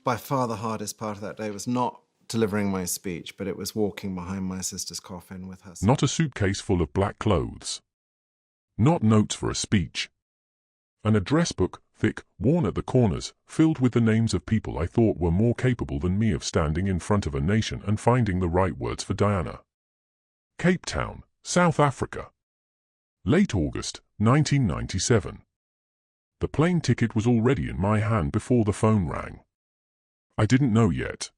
by far the hardest part of that day was not delivering my speech, but it was walking behind my sister's coffin with her. Not a suitcase full of black clothes. Not notes for a speech. An address book, thick, worn at the corners, filled with the names of people I thought were more capable than me of standing in front of a nation and finding the right words for Diana. Cape Town, South Africa. Late August, 1997. The plane ticket was already in my hand before the phone rang. I didn't know yet.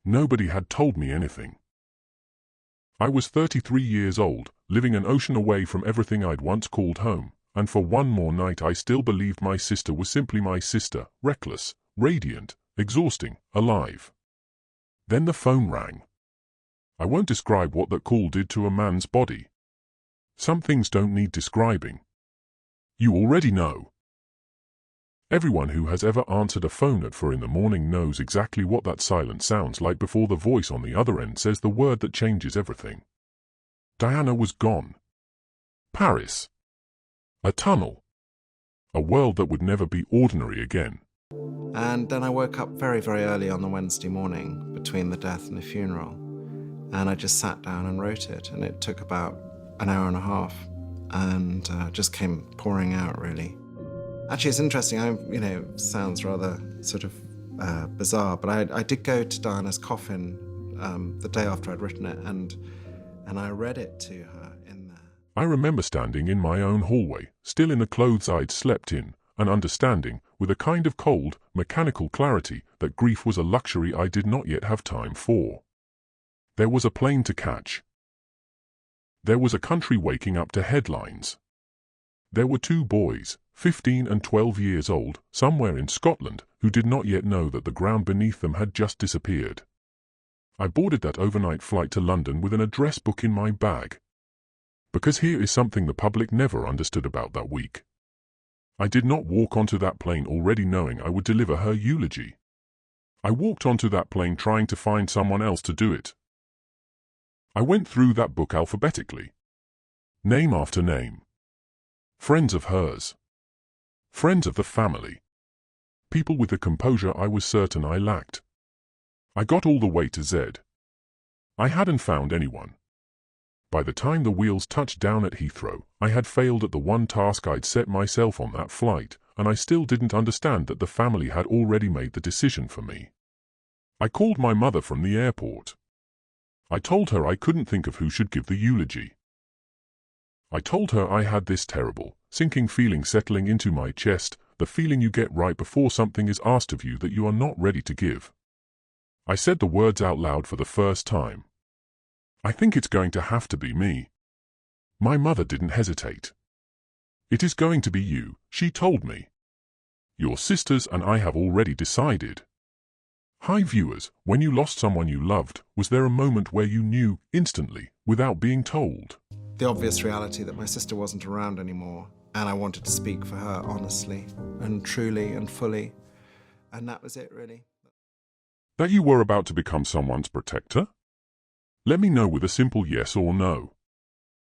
Nobody had told me anything. I was 33 years old, living an ocean away from everything I'd once called home, and for one more night I still believed my sister was simply my sister, reckless, radiant, exhausting, alive. Then the phone rang. I won't describe what that call did to a man's body. Some things don't need describing. You already know. Everyone who has ever answered a phone at 4 in the morning knows exactly what that silence sounds like before the voice on the other end says the word that changes everything. Diana was gone. Paris. A tunnel. A world that would never be ordinary again. And then I woke up very, very early on the Wednesday morning between the death and the funeral. And I just sat down and wrote it. And it took about an hour and a half and just came pouring out, really. Actually, it's interesting. Sounds rather sort of bizarre, but I did go to Diana's coffin the day after I'd written it, and I read it to her in there. I remember standing in my own hallway, still in the clothes I'd slept in, and understanding, with a kind of cold, mechanical clarity, that grief was a luxury I did not yet have time for. There was a plane to catch. There was a country waking up to headlines. There were 2 boys, 15 and 12 years old, somewhere in Scotland, who did not yet know that the ground beneath them had just disappeared. I boarded that overnight flight to London with an address book in my bag. Because here is something the public never understood about that week. I did not walk onto that plane already knowing I would deliver her eulogy. I walked onto that plane trying to find someone else to do it. I went through that book alphabetically. Name after name. Friends of hers. Friends of the family. People with the composure I was certain I lacked. I got all the way to Z. I hadn't found anyone. By the time the wheels touched down at Heathrow, I had failed at the one task I'd set myself on that flight, and I still didn't understand that the family had already made the decision for me. I called my mother from the airport. I told her I couldn't think of who should give the eulogy. I told her I had this terrible, sinking feeling settling into my chest, the feeling you get right before something is asked of you that you are not ready to give. I said the words out loud for the first time. I think it's going to have to be me. My mother didn't hesitate. It is going to be you, she told me. Your sisters and I have already decided. Hi viewers, when you lost someone you loved, was there a moment where you knew, instantly, without being told? The obvious reality that my sister wasn't around anymore, and I wanted to speak for her honestly and truly and fully, and that was it really. That you were about to become someone's protector? Let me know with a simple yes or no.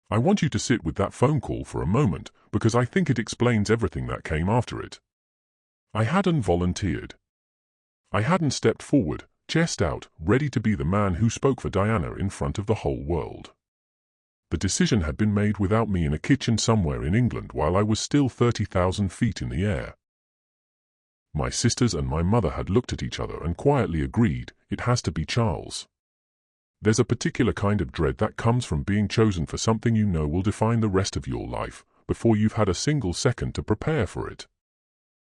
I want you to sit with that phone call for a moment, because I think it explains everything that came after it. I hadn't volunteered. I hadn't stepped forward, chest out, ready to be the man who spoke for Diana in front of the whole world. The decision had been made without me in a kitchen somewhere in England while I was still 30,000 feet in the air. My sisters and my mother had looked at each other and quietly agreed, it has to be Charles. There's a particular kind of dread that comes from being chosen for something you know will define the rest of your life, before you've had a single second to prepare for it.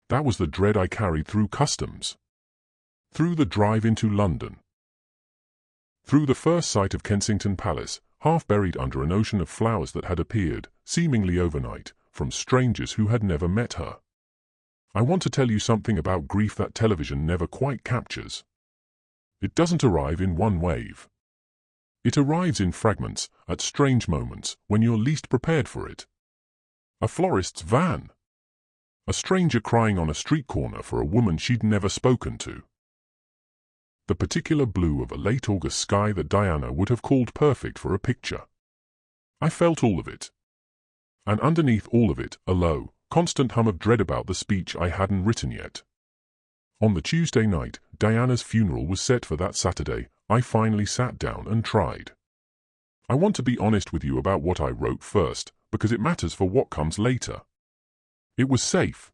That was the dread I carried through customs. Through the drive into London. Through the first sight of Kensington Palace, half buried under an ocean of flowers that had appeared, seemingly overnight, from strangers who had never met her. I want to tell you something about grief that television never quite captures. It doesn't arrive in one wave. It arrives in fragments, at strange moments, when you're least prepared for it. A florist's van. A stranger crying on a street corner for a woman she'd never spoken to. The particular blue of a late August sky that Diana would have called perfect for a picture. I felt all of it. And underneath all of it, a low, constant hum of dread about the speech I hadn't written yet. On the Tuesday night, Diana's funeral was set for that Saturday, I finally sat down and tried. I want to be honest with you about what I wrote first, because it matters for what comes later. It was safe.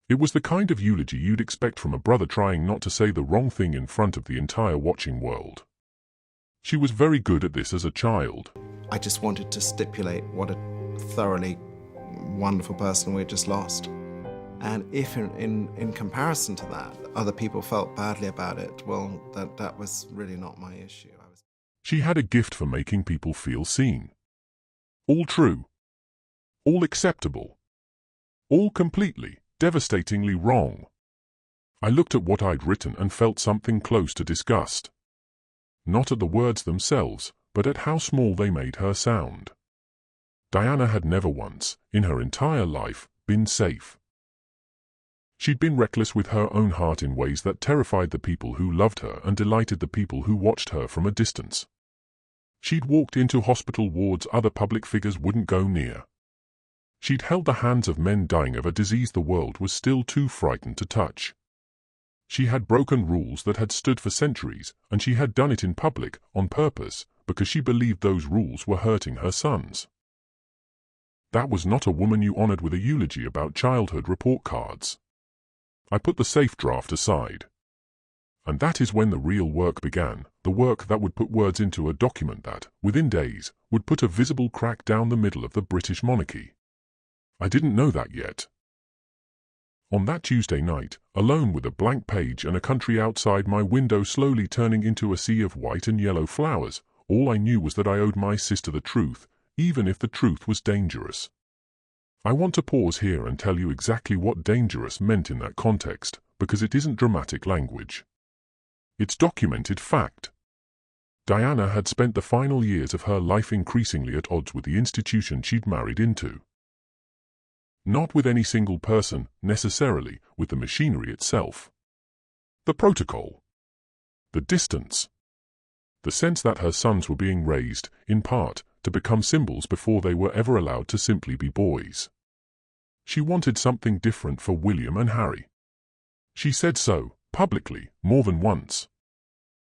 It was the kind of eulogy you'd expect from a brother trying not to say the wrong thing in front of the entire watching world. She was very good at this as a child. I just wanted to stipulate what a thoroughly wonderful person we'd just lost. And if in comparison to that, other people felt badly about it, well, that was really not my issue. She had a gift for making people feel seen. All true. All acceptable. All completely, devastatingly wrong. I looked at what I'd written and felt something close to disgust. Not at the words themselves, but at how small they made her sound. Diana had never once, in her entire life, been safe. She'd been reckless with her own heart in ways that terrified the people who loved her and delighted the people who watched her from a distance. She'd walked into hospital wards other public figures wouldn't go near. She'd held the hands of men dying of a disease the world was still too frightened to touch. She had broken rules that had stood for centuries, and she had done it in public, on purpose, because she believed those rules were hurting her sons. That was not a woman you honored with a eulogy about childhood report cards. I put the safe draft aside. And that is when the real work began, the work that would put words into a document that, within days, would put a visible crack down the middle of the British monarchy. I didn't know that yet. On that Tuesday night, alone with a blank page and a country outside my window slowly turning into a sea of white and yellow flowers, all I knew was that I owed my sister the truth, even if the truth was dangerous. I want to pause here and tell you exactly what dangerous meant in that context, because it isn't dramatic language. It's documented fact. Diana had spent the final years of her life increasingly at odds with the institution she'd married into. Not with any single person, necessarily, with the machinery itself. The protocol. The distance. The sense that her sons were being raised, in part, to become symbols before they were ever allowed to simply be boys. She wanted something different for William and Harry. She said so, publicly, more than once.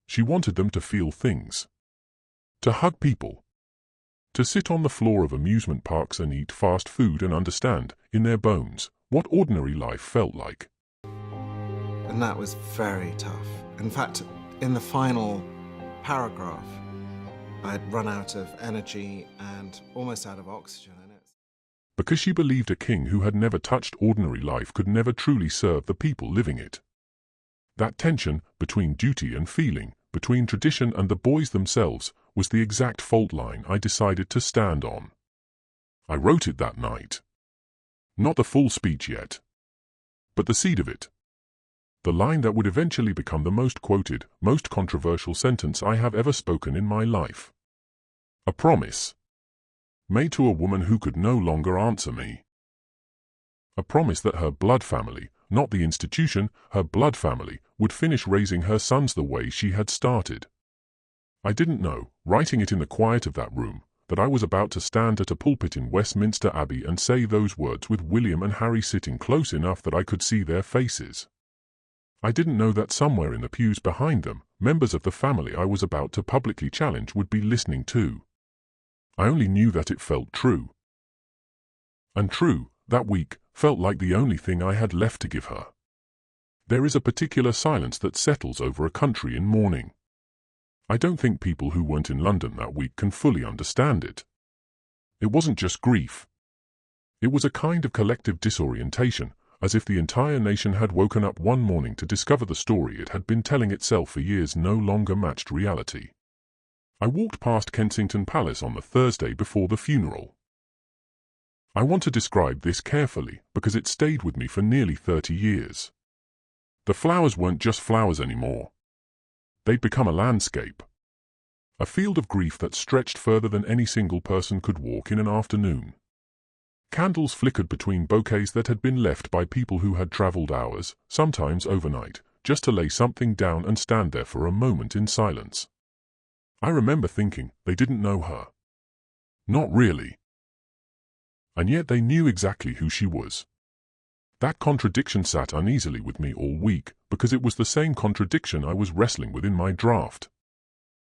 She wanted them to feel things. To hug people. To sit on the floor of amusement parks and eat fast food and understand, in their bones, what ordinary life felt like. And that was very tough. In fact, in the final paragraph, I'd run out of energy and almost out of oxygen. Because she believed a king who had never touched ordinary life could never truly serve the people living it. That tension, between duty and feeling, between tradition and the boys themselves, was the exact fault line I decided to stand on. I wrote it that night. Not the full speech yet, but the seed of it. The line that would eventually become the most quoted, most controversial sentence I have ever spoken in my life. A promise. Made to a woman who could no longer answer me. A promise that her blood family, not the institution, her blood family, would finish raising her sons the way she had started. I didn't know, writing it in the quiet of that room, that I was about to stand at a pulpit in Westminster Abbey and say those words with William and Harry sitting close enough that I could see their faces. I didn't know that somewhere in the pews behind them, members of the family I was about to publicly challenge would be listening too. I only knew that it felt true. And true, that week, felt like the only thing I had left to give her. There is a particular silence that settles over a country in mourning. I don't think people who weren't in London that week can fully understand it. It wasn't just grief. It was a kind of collective disorientation, as if the entire nation had woken up one morning to discover the story it had been telling itself for years no longer matched reality. I walked past Kensington Palace on the Thursday before the funeral. I want to describe this carefully because it stayed with me for nearly 30 years. The flowers weren't just flowers anymore. They'd become a landscape. A field of grief that stretched further than any single person could walk in an afternoon. Candles flickered between bouquets that had been left by people who had traveled hours, sometimes overnight, just to lay something down and stand there for a moment in silence. I remember thinking, they didn't know her. Not really. And yet they knew exactly who she was. That contradiction sat uneasily with me all week, because it was the same contradiction I was wrestling with in my draft.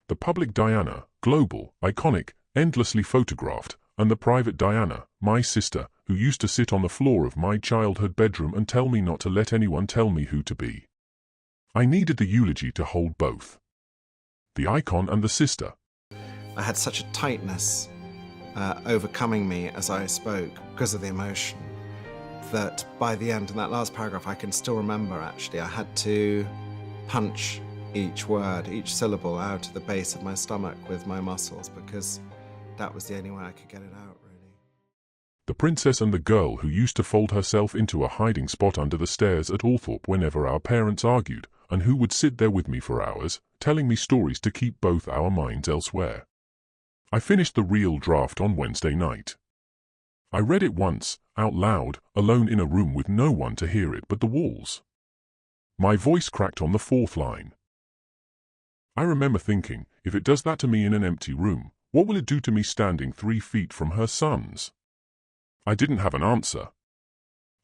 The public Diana, global, iconic, endlessly photographed, and the private Diana, my sister, who used to sit on the floor of my childhood bedroom and tell me not to let anyone tell me who to be. I needed the eulogy to hold both. The icon and the sister. I had such a tightness overcoming me as I spoke because of the emotion that by the end, in that last paragraph, I can still remember actually, I had to punch each word, each syllable out of the base of my stomach with my muscles because that was the only way I could get it out, really. The princess and the girl who used to fold herself into a hiding spot under the stairs at Althorpe whenever our parents argued, and who would sit there with me for hours, telling me stories to keep both our minds elsewhere. I finished the real draft on Wednesday night. I read it once, out loud, alone in a room with no one to hear it but the walls. My voice cracked on the 4th line. I remember thinking, if it does that to me in an empty room, what will it do to me standing 3 feet from her sons? I didn't have an answer.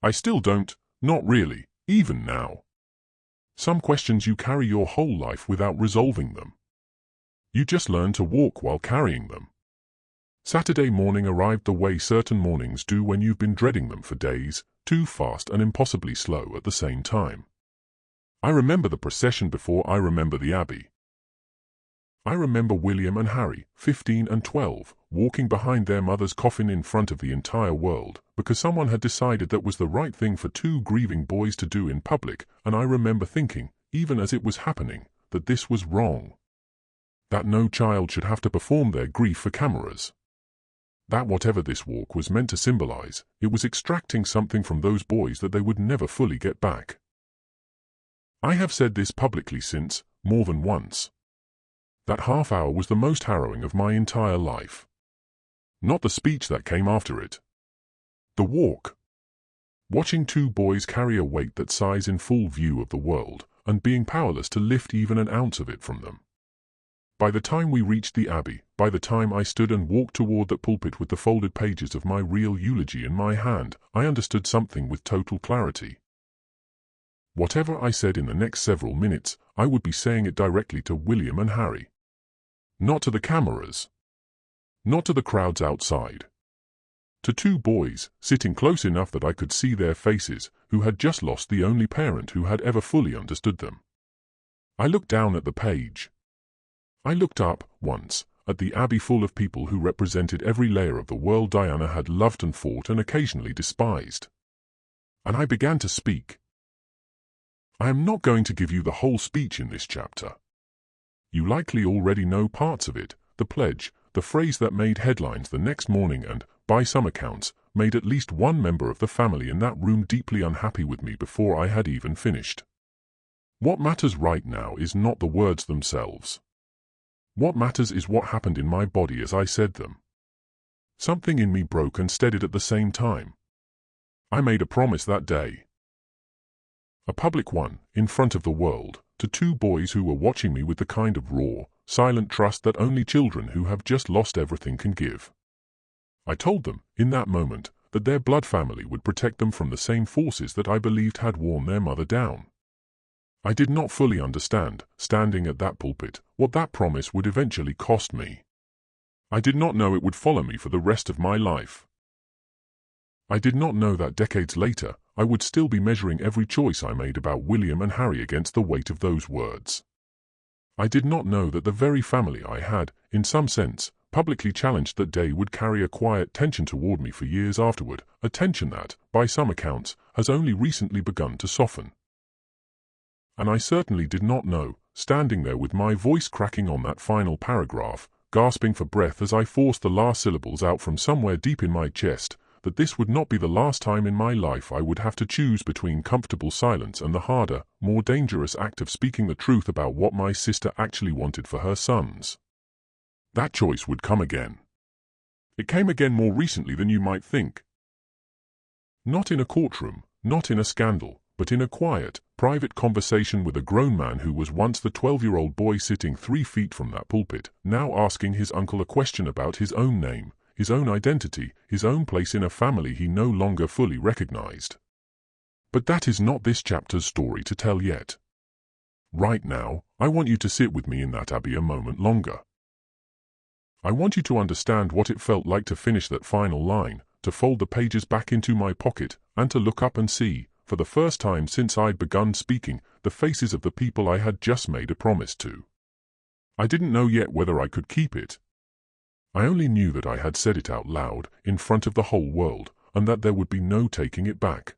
I still don't, not really, even now. Some questions you carry your whole life without resolving them. You just learn to walk while carrying them. Saturday morning arrived the way certain mornings do when you've been dreading them for days, too fast and impossibly slow at the same time. I remember the procession before I remember the Abbey. I remember William and Harry, 15 and 12, walking behind their mother's coffin in front of the entire world, because someone had decided that was the right thing for 2 grieving boys to do in public, and I remember thinking, even as it was happening, that this was wrong. That no child should have to perform their grief for cameras. That whatever this walk was meant to symbolize, it was extracting something from those boys that they would never fully get back. I have said this publicly since, more than once. That half hour was the most harrowing of my entire life. Not the speech that came after it. The walk. Watching 2 boys carry a weight that size in full view of the world, and being powerless to lift even an ounce of it from them. By the time we reached the Abbey, by the time I stood and walked toward the pulpit with the folded pages of my real eulogy in my hand, I understood something with total clarity. Whatever I said in the next several minutes, I would be saying it directly to William and Harry. Not to the cameras. Not to the crowds outside. To 2 boys, sitting close enough that I could see their faces, who had just lost the only parent who had ever fully understood them. I looked down at the page. I looked up, once, at the Abbey full of people who represented every layer of the world Diana had loved and fought and occasionally despised. And I began to speak. I am not going to give you the whole speech in this chapter. You likely already know parts of it, the pledge, the phrase that made headlines the next morning and, by some accounts, made at least one member of the family in that room deeply unhappy with me before I had even finished. What matters right now is not the words themselves. What matters is what happened in my body as I said them. Something in me broke and steadied at the same time. I made a promise that day. A public one, in front of the world, to 2 boys who were watching me with the kind of raw, silent trust that only children who have just lost everything can give. I told them, in that moment, that their blood family would protect them from the same forces that I believed had worn their mother down. I did not fully understand, standing at that pulpit, what that promise would eventually cost me. I did not know it would follow me for the rest of my life. I did not know that decades later, I would still be measuring every choice I made about William and Harry against the weight of those words. I did not know that the very family I had, in some sense, publicly challenged that day would carry a quiet tension toward me for years afterward, a tension that, by some accounts, has only recently begun to soften. And I certainly did not know, standing there with my voice cracking on that final paragraph, gasping for breath as I forced the last syllables out from somewhere deep in my chest, that this would not be the last time in my life I would have to choose between comfortable silence and the harder, more dangerous act of speaking the truth about what my sister actually wanted for her sons. That choice would come again. It came again more recently than you might think. Not in a courtroom, not in a scandal, but in a quiet, private conversation with a grown man who was once the 12-year-old boy sitting 3 feet from that pulpit, now asking his uncle a question about his own name, his own identity, his own place in a family he no longer fully recognized. But that is not this chapter's story to tell yet. Right now, I want you to sit with me in that abbey a moment longer. I want you to understand what it felt like to finish that final line, to fold the pages back into my pocket, and to look up and see, for the first time since I'd begun speaking, the faces of the people I had just made a promise to. I didn't know yet whether I could keep it. I only knew that I had said it out loud, in front of the whole world, and that there would be no taking it back.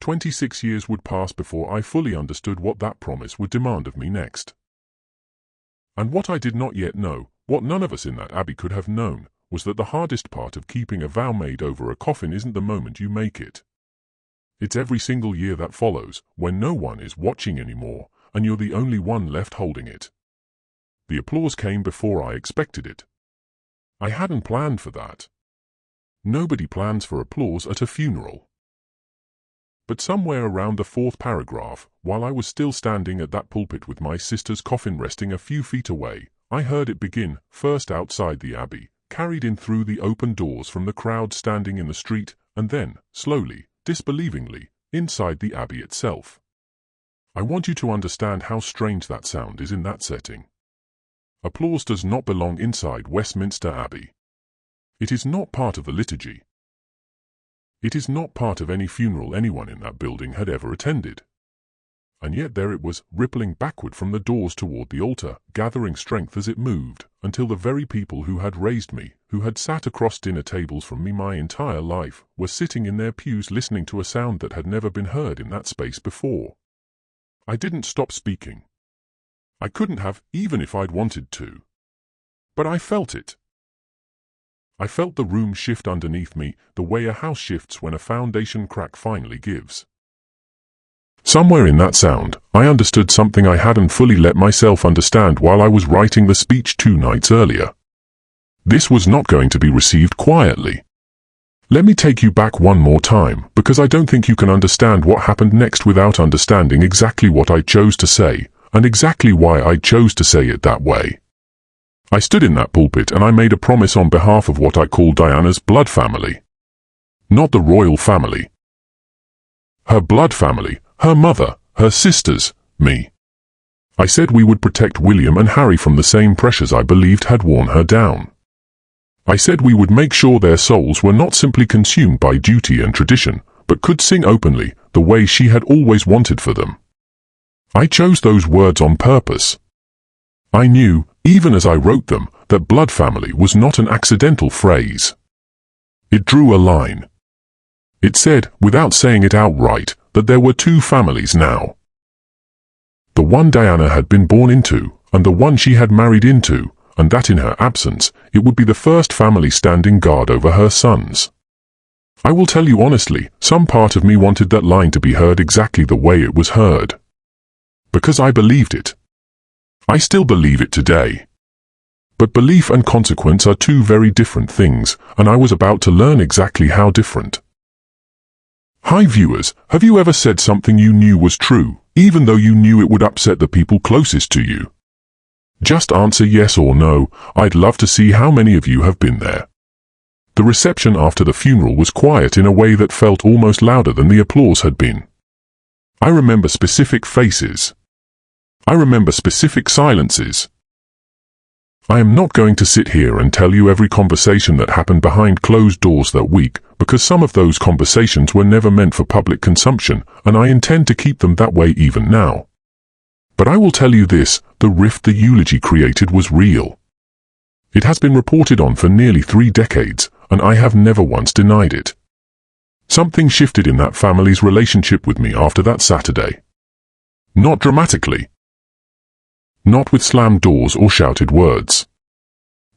26 years would pass before I fully understood what that promise would demand of me next. And what I did not yet know, what none of us in that abbey could have known, was that the hardest part of keeping a vow made over a coffin isn't the moment you make it. It's every single year that follows, when no one is watching anymore, and you're the only one left holding it. The applause came before I expected it. I hadn't planned for that. Nobody plans for applause at a funeral. But somewhere around the 4th paragraph, while I was still standing at that pulpit with my sister's coffin resting a few feet away, I heard it begin, first outside the abbey, carried in through the open doors from the crowd standing in the street, and then, slowly, disbelievingly, inside the abbey itself. I want you to understand how strange that sound is in that setting. Applause does not belong inside Westminster Abbey. It is not part of the liturgy. It is not part of any funeral anyone in that building had ever attended. And yet there it was, rippling backward from the doors toward the altar, gathering strength as it moved, until the very people who had raised me, who had sat across dinner tables from me my entire life, were sitting in their pews listening to a sound that had never been heard in that space before. I didn't stop speaking. I couldn't have, even if I'd wanted to. But I felt it. I felt the room shift underneath me, the way a house shifts when a foundation crack finally gives. Somewhere in that sound, I understood something I hadn't fully let myself understand while I was writing the speech 2 nights earlier. This was not going to be received quietly. Let me take you back one more time, because I don't think you can understand what happened next without understanding exactly what I chose to say, and exactly why I chose to say it that way. I stood in that pulpit and I made a promise on behalf of what I call Diana's blood family. Not the royal family. Her blood family, her mother, her sisters, me. I said we would protect William and Harry from the same pressures I believed had worn her down. I said we would make sure their souls were not simply consumed by duty and tradition, but could sing openly, the way she had always wanted for them. I chose those words on purpose. I knew, even as I wrote them, that blood family was not an accidental phrase. It drew a line. It said, without saying it outright, that there were 2 families now. The one Diana had been born into, and the one she had married into, and that in her absence, it would be the first family standing guard over her sons. I will tell you honestly, some part of me wanted that line to be heard exactly the way it was heard. Because I believed it. I still believe it today. But belief and consequence are 2 very different things, and I was about to learn exactly how different. Hi viewers, have you ever said something you knew was true, even though you knew it would upset the people closest to you? Just answer yes or no. I'd love to see how many of you have been there. The reception after the funeral was quiet in a way that felt almost louder than the applause had been. I remember specific faces. I remember specific silences. I am not going to sit here and tell you every conversation that happened behind closed doors that week, because some of those conversations were never meant for public consumption, and I intend to keep them that way even now. But I will tell you this, the rift the eulogy created was real. It has been reported on for nearly 3 decades, and I have never once denied it. Something shifted in that family's relationship with me after that Saturday. Not dramatically. Not with slammed doors or shouted words.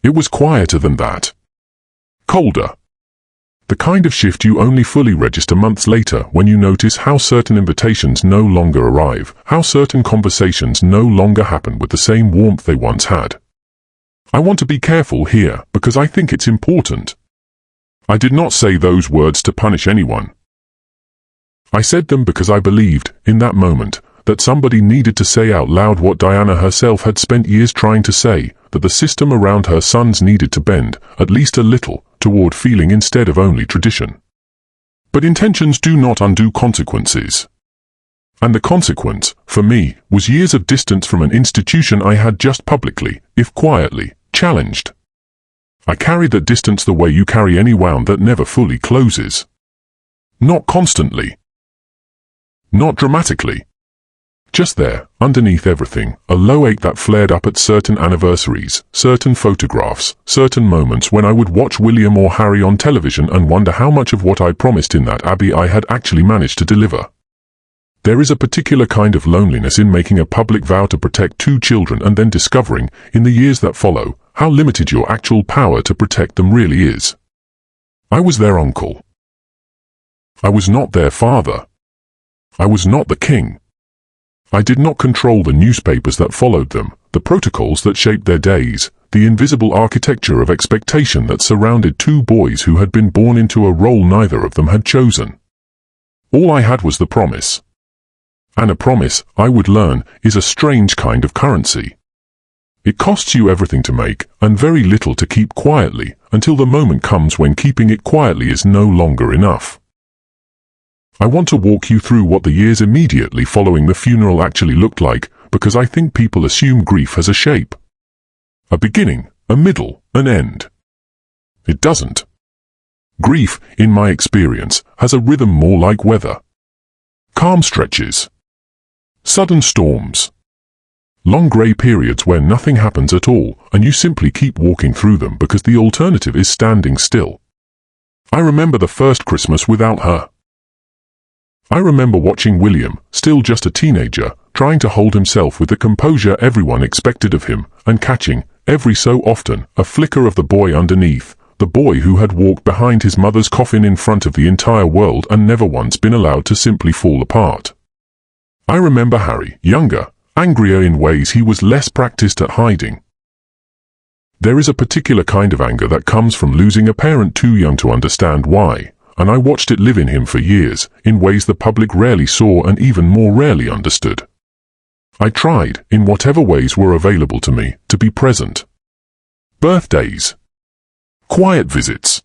It was quieter than that. Colder. The kind of shift you only fully register months later when you notice how certain invitations no longer arrive, how certain conversations no longer happen with the same warmth they once had. I want to be careful here because I think it's important. I did not say those words to punish anyone. I said them because I believed, in that moment, that somebody needed to say out loud what Diana herself had spent years trying to say, that the system around her sons needed to bend, at least a little, toward feeling instead of only tradition. But intentions do not undo consequences. And the consequence, for me, was years of distance from an institution I had just publicly, if quietly, challenged. I carried that distance the way you carry any wound that never fully closes. Not constantly. Not dramatically. Just there, underneath everything, a low ache that flared up at certain anniversaries, certain photographs, certain moments when I would watch William or Harry on television and wonder how much of what I promised in that abbey I had actually managed to deliver. There is a particular kind of loneliness in making a public vow to protect 2 children and then discovering, in the years that follow, how limited your actual power to protect them really is. I was their uncle. I was not their father. I was not the king. I did not control the newspapers that followed them, the protocols that shaped their days, the invisible architecture of expectation that surrounded 2 boys who had been born into a role neither of them had chosen. All I had was the promise. And a promise, I would learn, is a strange kind of currency. It costs you everything to make, and very little to keep quietly, until the moment comes when keeping it quietly is no longer enough. I want to walk you through what the years immediately following the funeral actually looked like, because I think people assume grief has a shape. A beginning, a middle, an end. It doesn't. Grief, in my experience, has a rhythm more like weather. Calm stretches. Sudden storms. Long grey periods where nothing happens at all, and you simply keep walking through them because the alternative is standing still. I remember the first Christmas without her. I remember watching William, still just a teenager, trying to hold himself with the composure everyone expected of him, and catching, every so often, a flicker of the boy underneath, the boy who had walked behind his mother's coffin in front of the entire world and never once been allowed to simply fall apart. I remember Harry, younger, angrier in ways he was less practiced at hiding. There is a particular kind of anger that comes from losing a parent too young to understand why, and I watched it live in him for years, in ways the public rarely saw and even more rarely understood. I tried, in whatever ways were available to me, to be present. Birthdays. Quiet visits.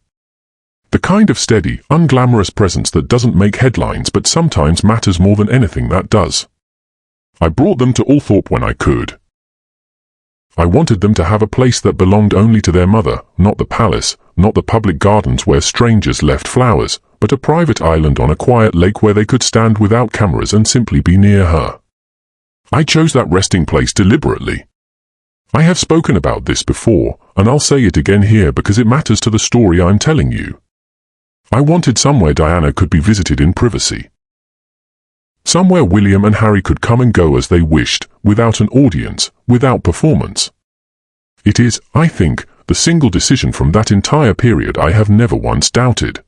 The kind of steady, unglamorous presence that doesn't make headlines but sometimes matters more than anything that does. I brought them to Althorpe when I could. I wanted them to have a place that belonged only to their mother, not the palace, not the public gardens where strangers left flowers, but a private island on a quiet lake where they could stand without cameras and simply be near her. I chose that resting place deliberately. I have spoken about this before, and I'll say it again here because it matters to the story I'm telling you. I wanted somewhere Diana could be visited in privacy. Somewhere William and Harry could come and go as they wished, without an audience, without performance. It is, I think, the single decision from that entire period I have never once doubted.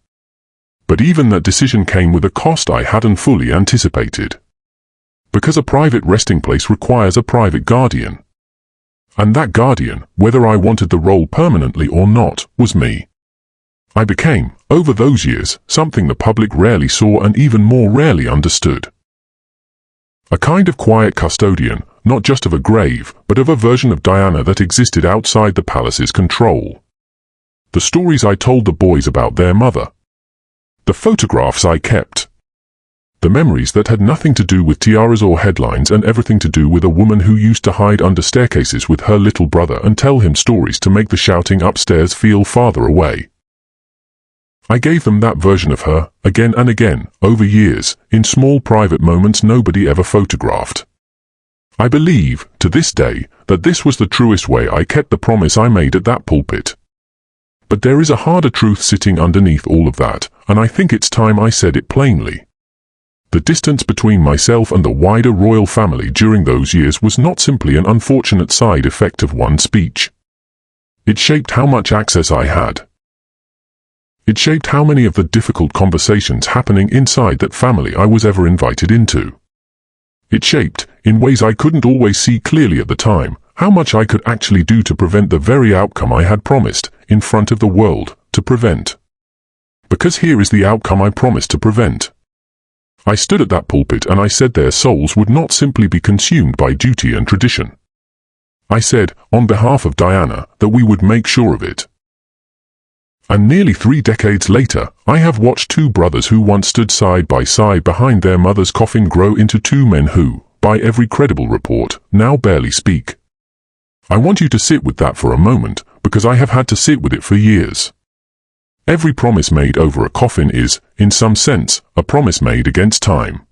But even that decision came with a cost I hadn't fully anticipated. Because a private resting place requires a private guardian. And that guardian, whether I wanted the role permanently or not, was me. I became, over those years, something the public rarely saw and even more rarely understood. A kind of quiet custodian, not just of a grave, but of a version of Diana that existed outside the palace's control. The stories I told the boys about their mother. The photographs I kept. The memories that had nothing to do with tiaras or headlines and everything to do with a woman who used to hide under staircases with her little brother and tell him stories to make the shouting upstairs feel farther away. I gave them that version of her, again and again, over years, in small private moments nobody ever photographed. I believe, to this day, that this was the truest way I kept the promise I made at that pulpit. But there is a harder truth sitting underneath all of that, and I think it's time I said it plainly. The distance between myself and the wider royal family during those years was not simply an unfortunate side effect of one speech. It shaped how much access I had. It shaped how many of the difficult conversations happening inside that family I was ever invited into. It shaped, in ways I couldn't always see clearly at the time, how much I could actually do to prevent the very outcome I had promised, in front of the world, to prevent. Because here is the outcome I promised to prevent. I stood at that pulpit and I said their souls would not simply be consumed by duty and tradition. I said, on behalf of Diana, that we would make sure of it. And nearly 3 decades later, I have watched 2 brothers who once stood side by side behind their mother's coffin grow into 2 men who, by every credible report, now barely speak. I want you to sit with that for a moment, because I have had to sit with it for years. Every promise made over a coffin is, in some sense, a promise made against time.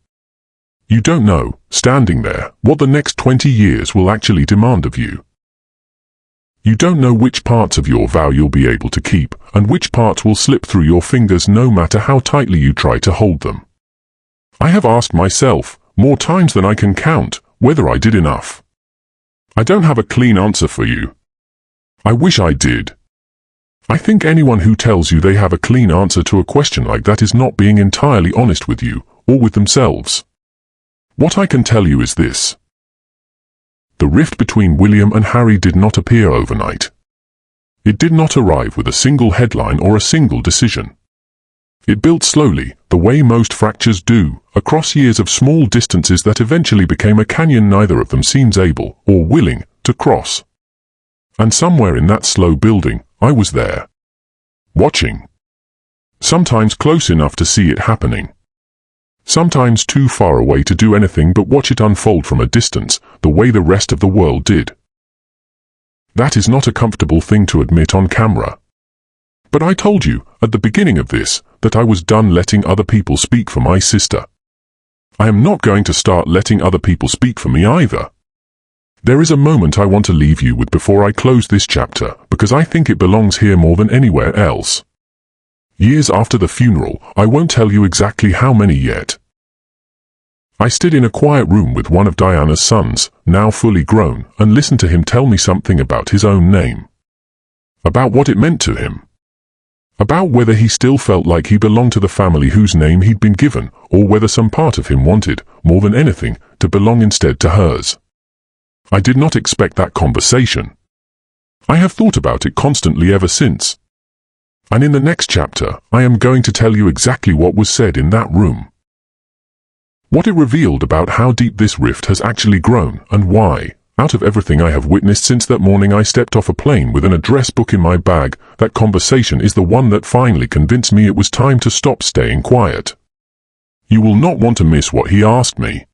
You don't know, standing there, what the next 20 years will actually demand of you. You don't know which parts of your vow you'll be able to keep, and which parts will slip through your fingers no matter how tightly you try to hold them. I have asked myself, more times than I can count, whether I did enough. I don't have a clean answer for you. I wish I did. I think anyone who tells you they have a clean answer to a question like that is not being entirely honest with you, or with themselves. What I can tell you is this. The rift between William and Harry did not appear overnight. It did not arrive with a single headline or a single decision. It built slowly, the way most fractures do, across years of small distances that eventually became a canyon neither of them seems able, or willing, to cross. And somewhere in that slow building, I was there. Watching. Sometimes close enough to see it happening. Sometimes too far away to do anything but watch it unfold from a distance, the way the rest of the world did. That is not a comfortable thing to admit on camera. But I told you, at the beginning of this, that I was done letting other people speak for my sister. I am not going to start letting other people speak for me either. There is a moment I want to leave you with before I close this chapter, because I think it belongs here more than anywhere else. Years after the funeral, I won't tell you exactly how many yet. I stood in a quiet room with one of Diana's sons, now fully grown, and listened to him tell me something about his own name. About what it meant to him. About whether he still felt like he belonged to the family whose name he'd been given, or whether some part of him wanted, more than anything, to belong instead to hers. I did not expect that conversation. I have thought about it constantly ever since. And in the next chapter, I am going to tell you exactly what was said in that room. What it revealed about how deep this rift has actually grown, and why, out of everything I have witnessed since that morning I stepped off a plane with an address book in my bag, that conversation is the one that finally convinced me it was time to stop staying quiet. You will not want to miss what he asked me.